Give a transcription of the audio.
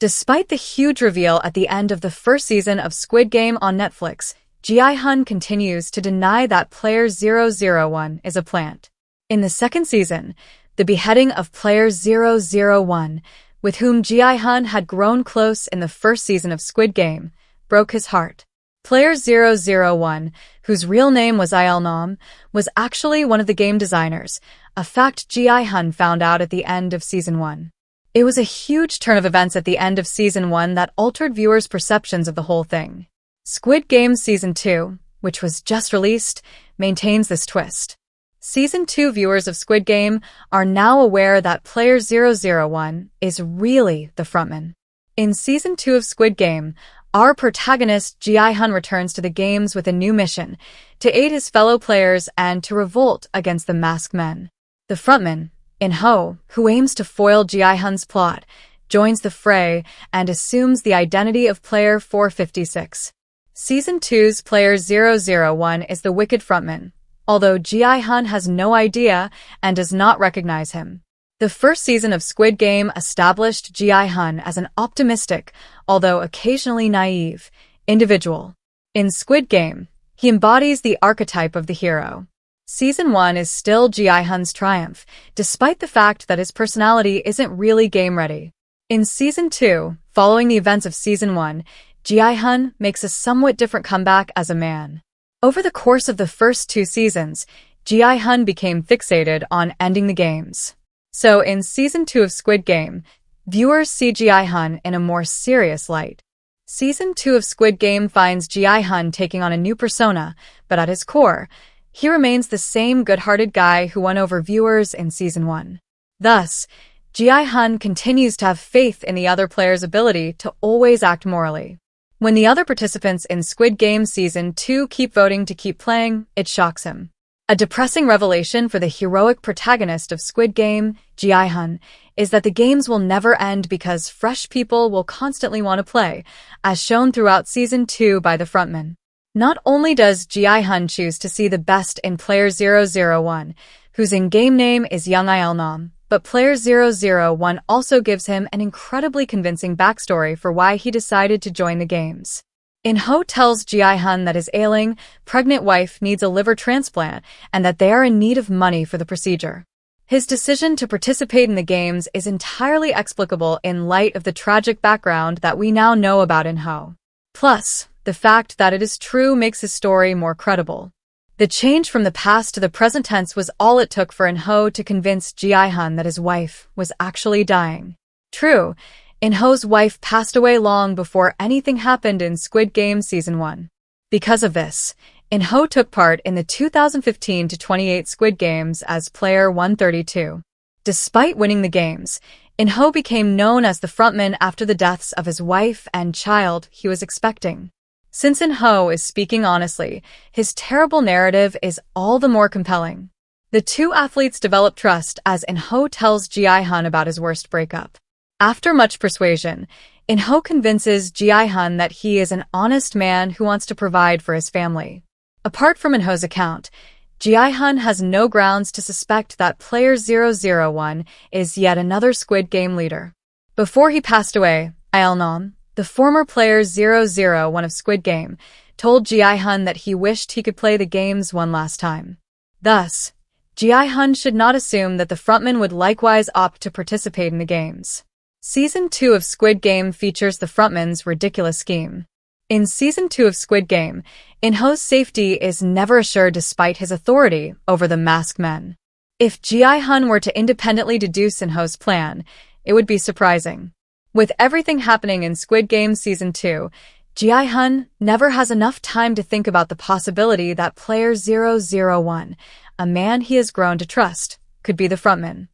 Despite the huge reveal at the end of the first season of Squid Game on Netflix, Gi-hun continues to deny that Player 001 is a plant. In the second season, the beheading of Player 001, with whom Gi-hun had grown close in the first season of Squid Game, broke his heart. Player 001, whose real name was Il-nam, was actually one of the game designers, a fact Gi-hun found out at the end of Season 1. It was a huge turn of events at the end of Season 1 that altered viewers' perceptions of the whole thing. Squid Game Season 2, which was just released, maintains this twist. Season 2 viewers of Squid Game are now aware that Player 001 is really the frontman. In Season 2 of Squid Game, our protagonist Gi-hun returns to the games with a new mission, to aid his fellow players and to revolt against the masked men. The frontman, In-ho, who aims to foil Gi-hun's plot, joins the fray and assumes the identity of Player 456. Season 2's Player 001 is the wicked frontman, although Gi-hun has no idea and does not recognize him. The first season of Squid Game established Gi-hun as an optimistic, although occasionally naive, individual. In Squid Game, he embodies the archetype of the hero. Season 1 is still Gi-hun's triumph, despite the fact that his personality isn't really game-ready. In Season 2, following the events of Season 1, Gi-hun makes a somewhat different comeback as a man. Over the course of the first 2 seasons, Gi-hun became fixated on ending the games. So in Season 2 of Squid Game, viewers see Gi-hun in a more serious light. Season 2 of Squid Game finds Gi-hun taking on a new persona, but at his core, he remains the same good-hearted guy who won over viewers in Season 1. Thus, Gi-hun continues to have faith in the other players' ability to always act morally. When the other participants in Squid Game Season 2 keep voting to keep playing, it shocks him. A depressing revelation for the heroic protagonist of Squid Game, Gi-hun, is that the games will never end because fresh people will constantly want to play, as shown throughout Season 2 by the frontman. Not only does Gi-hun choose to see the best in Player 001, whose in-game name is Young Il-nam, but Player 001 also gives him an incredibly convincing backstory for why he decided to join the games. In-ho tells Gi-hun that his ailing, pregnant wife needs a liver transplant and that they are in need of money for the procedure. His decision to participate in the games is entirely explicable in light of the tragic background that we now know about In-ho. Plus, the fact that it is true makes his story more credible. The change from the past to the present tense was all it took for In-ho to convince Gi-hun that his wife was actually dying. True, In-ho's wife passed away long before anything happened in Squid Game Season 1. Because of this, In-ho took part in the 2015-28 Squid Games as Player 132. Despite winning the games, In-ho became known as the frontman after the deaths of his wife and child he was expecting. Since In-ho is speaking honestly, his terrible narrative is all the more compelling. The two athletes develop trust as In-ho tells Gi-hun about his worst breakup. After much persuasion, In-ho convinces Gi-hun that he is an honest man who wants to provide for his family. Apart from In-ho's account, Gi-hun has no grounds to suspect that Player 001 is yet another Squid Game leader. Before he passed away, Il-nam, the former Player 001 of Squid Game, told Gi-hun that he wished he could play the games one last time. Thus, Gi-hun should not assume that the frontman would likewise opt to participate in the games. Season 2 of Squid Game features the frontman's ridiculous scheme. In Season 2 of Squid Game, In-ho's safety is never assured despite his authority over the masked men. If Gi-hun were to independently deduce In-ho's plan, it would be surprising. With everything happening in Squid Game Season 2, Gi-hun never has enough time to think about the possibility that Player 001, a man he has grown to trust, could be the frontman.